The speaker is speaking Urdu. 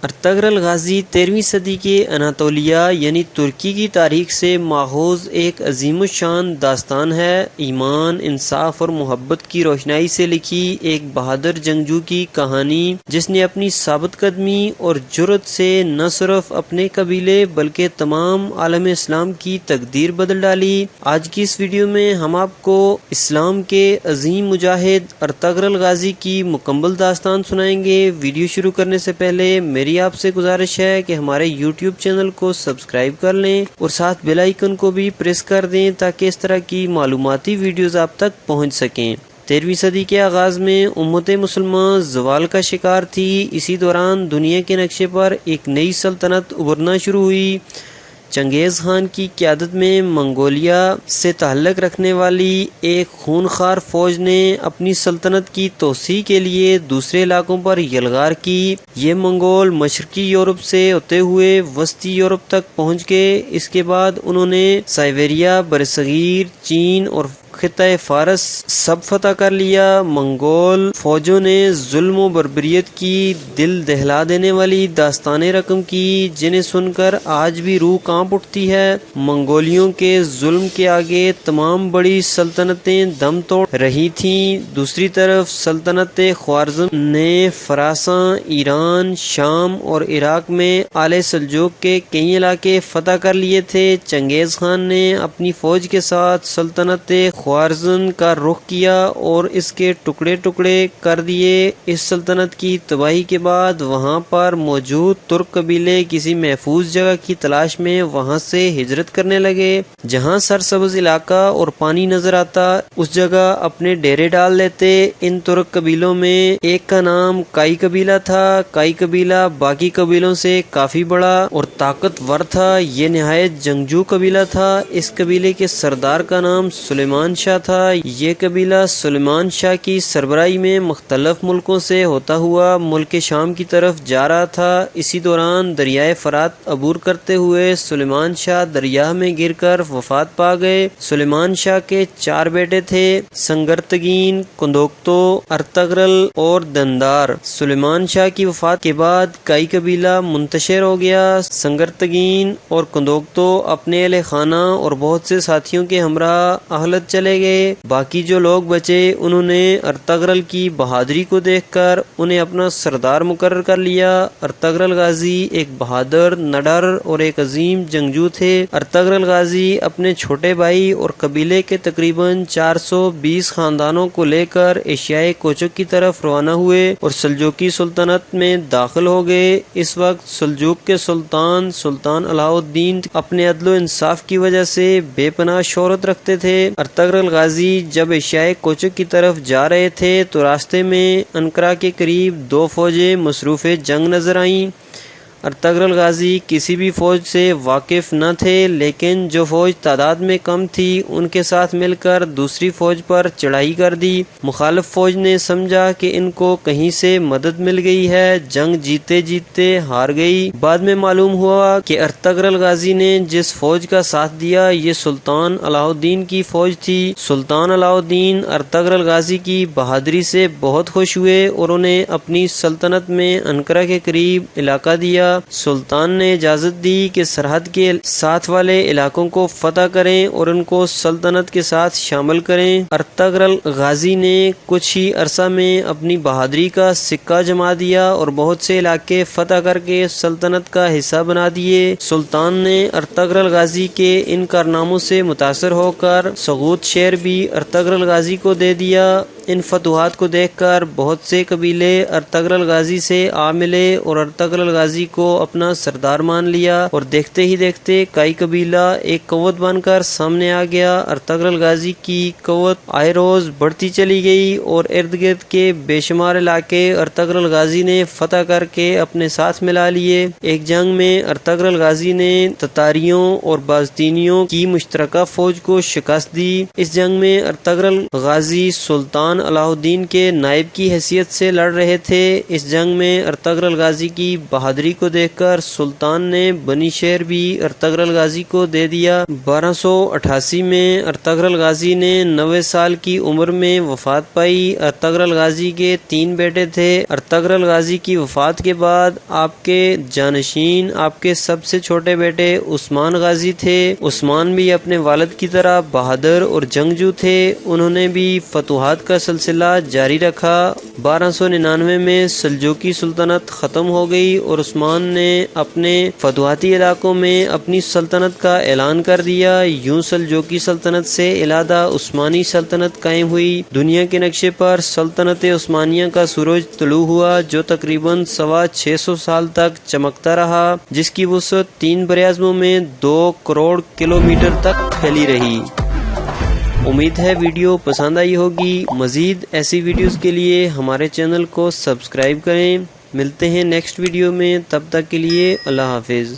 ارطغرل غازی 13ویں صدی کے اناطولیہ یعنی ترکی کی تاریخ سے ماخوذ ایک عظیم الشان داستان ہے۔ ایمان، انصاف اور محبت کی روشنائی سے لکھی ایک بہادر جنگجو کی کہانی جس نے اپنی ثابت قدمی اور جرأت سے نہ صرف اپنے قبیلے بلکہ تمام عالم اسلام کی تقدیر بدل ڈالی۔ آج کی اس ویڈیو میں ہم آپ کو اسلام کے عظیم مجاہد ارطغرل غازی کی مکمل داستان سنائیں گے۔ ویڈیو شروع کرنے سے پہلے میری آپ سے گزارش ہے کہ ہمارے یوٹیوب چینل کو سبسکرائب کر لیں اور ساتھ بیل آئیکن کو بھی پریس کر دیں تاکہ اس طرح کی معلوماتی ویڈیوز آپ تک پہنچ سکیں۔ 13ویں صدی کے آغاز میں امت مسلمہ زوال کا شکار تھی۔ اسی دوران دنیا کے نقشے پر ایک نئی سلطنت ابھرنا شروع ہوئی۔ چنگیز خان کی قیادت میں منگولیا سے تعلق رکھنے والی ایک خونخوار فوج نے اپنی سلطنت کی توسیع کے لیے دوسرے علاقوں پر یلغار کی۔ یہ منگول مشرقی یورپ سے ہوتے ہوئے وسطی یورپ تک پہنچ گئے۔ اس کے بعد انہوں نے سائبیریا، برصغیر، چین اور خطہ فارس سب فتح کر لیا۔ منگول فوجوں نے ظلم و بربریت کی دل دہلا دینے والی داستانیں رقم کی جنہیں سن کر آج بھی روح کانپ اٹھتی ہے۔ منگولیوں کے ظلم کے آگے تمام بڑی سلطنتیں دم توڑ رہی تھیں۔ دوسری طرف سلطنت خوارزم نے فرانسہ، ایران، شام اور عراق میں آل سلجوق کے کئی علاقے فتح کر لیے تھے۔ چنگیز خان نے اپنی فوج کے ساتھ سلطنت خوارزم کا رخ کیا اور اس کے ٹکڑے ٹکڑے کر دیے۔ اس سلطنت کی تباہی کے بعد وہاں پر موجود ترک قبیلے کسی محفوظ جگہ کی تلاش میں وہاں سے ہجرت کرنے لگے۔ جہاں سرسبز علاقہ اور پانی نظر آتا اس جگہ اپنے ڈیرے ڈال لیتے۔ ان ترک قبیلوں میں ایک کا نام کائی قبیلہ تھا۔ کائی قبیلہ باقی قبیلوں سے کافی بڑا اور طاقتور تھا۔ یہ نہایت جنگجو قبیلہ تھا۔ اس قبیلے کے سردار کا نام سلیمان شاہ تھا۔ یہ قبیلہ سلیمان شاہ کی سربراہی میں مختلف ملکوں سے ہوتا ہوا ملک شام کی طرف جا رہا تھا۔ اسی دوران دریائے فرات عبور کرتے ہوئے سلیمان شاہ دریا میں گر کر وفات پا گئے۔ سلیمان شاہ کے 4 بیٹے تھے، سنگرتگین، کندوکتو، ارطغرل اور دندار۔ سلیمان شاہ کی وفات کے بعد کائی قبیلہ منتشر ہو گیا۔ سنگرتگین اور کندوکتو اپنے اہل خانہ اور بہت سے ساتھیوں کے ہمراہ اہلت چلے گئے۔ باقی جو لوگ بچے انہوں نے ارطغرل کی بہادری کو دیکھ کر انہیں اپنا سردار مقرر کر لیا۔ ارطغرل غازی ایک بہادر، نڈر اور ایک عظیم جنگجو تھے۔ ارطغرل غازی اپنے چھوٹے بھائی اور قبیلے کے تقریباً 420 خاندانوں کو لے کر ایشیائے کوچک کی طرف روانہ ہوئے اور سلجوقی سلطنت میں داخل ہو گئے۔ اس وقت سلجوق کے سلطان علاء الدین اپنے عدل و انصاف کی وجہ سے بے پناہ شہرت رکھتے تھے۔ ارطغرل غازی جب ایشیائے کوچک کی طرف جا رہے تھے تو راستے میں انقرہ کے قریب 2 فوجیں مصروف جنگ نظر آئیں۔ ارطغرل غازی کسی بھی فوج سے واقف نہ تھے، لیکن جو فوج تعداد میں کم تھی ان کے ساتھ مل کر دوسری فوج پر چڑھائی کر دی۔ مخالف فوج نے سمجھا کہ ان کو کہیں سے مدد مل گئی ہے، جنگ جیتے جیتے ہار گئی۔ بعد میں معلوم ہوا کہ ارطغرل غازی نے جس فوج کا ساتھ دیا یہ سلطان علاء الدین کی فوج تھی۔ سلطان علاء الدین ارطغرل غازی کی بہادری سے بہت خوش ہوئے اور انہیں اپنی سلطنت میں انقرہ کے قریب علاقہ دیا۔ سلطان نے اجازت دی کہ سرحد کے ساتھ والے علاقوں کو فتح کریں اور ان کو سلطنت کے ساتھ شامل کریں۔ ارطغرل غازی نے کچھ ہی عرصہ میں اپنی بہادری کا سکہ جما دیا اور بہت سے علاقے فتح کر کے سلطنت کا حصہ بنا دیے۔ سلطان نے ارطغرل غازی کے ان کارناموں سے متاثر ہو کر سغوت شہر بھی ارطغرل غازی کو دے دیا۔ ان فتوحات کو دیکھ کر بہت سے قبیلے ارطغرل غازی سے آ ملے اور ارطغرل غازی کو اپنا سردار مان لیا اور دیکھتے ہی دیکھتے کائی قبیلہ ایک قوت بن کر سامنے آ گیا۔ ارطغرل غازی کی قوت آئے روز بڑھتی چلی گئی اور ارد گرد کے بے شمار علاقے ارطغرل غازی نے فتح کر کے اپنے ساتھ ملا لیے۔ ایک جنگ میں ارطغرل غازی نے تتاریوں اور بازتینیوں کی مشترکہ فوج کو شکست دی۔ اس جنگ میں ارطغرل غازی سلطان سلطان علاء الدین کے نائب کی حیثیت سے لڑ رہے تھے۔ اس جنگ میں ارطغرل غازی کی بہادری کو دیکھ کر سلطان نے بنی شہر بھی ارطغرل غازی کو دے دیا۔ 1288 میں ارطغرل غازی نے 90 سال کی عمر میں وفات پائی۔ ارطغرل غازی کے 3 بیٹے تھے۔ ارطغرل غازی کی وفات کے بعد آپ کے جانشین آپ کے سب سے چھوٹے بیٹے عثمان غازی تھے۔ عثمان بھی اپنے والد کی طرح بہادر اور جنگجو تھے۔ انہوں نے بھی فتوحات کا سلسلہ جاری رکھا۔ 1299 میں سلجوقی سلطنت ختم ہو گئی اور عثمان نے اپنے فتوحاتی علاقوں میں اپنی سلطنت کا اعلان کر دیا۔ یوں سلجوقی سلطنت سے علادہ عثمانی سلطنت قائم ہوئی۔ دنیا کے نقشے پر سلطنت عثمانیہ کا سورج طلوع ہوا جو تقریباً 650 سال تک چمکتا رہا، جس کی وسعت 3 براعظموں میں 2 کروڑ کلومیٹر تک پھیلی رہی۔ امید ہے ویڈیو پسند آئی ہوگی۔ مزید ایسی ویڈیوز کے لیے ہمارے چینل کو سبسکرائب کریں۔ ملتے ہیں نیکسٹ ویڈیو میں، تب تک کے لیے اللہ حافظ۔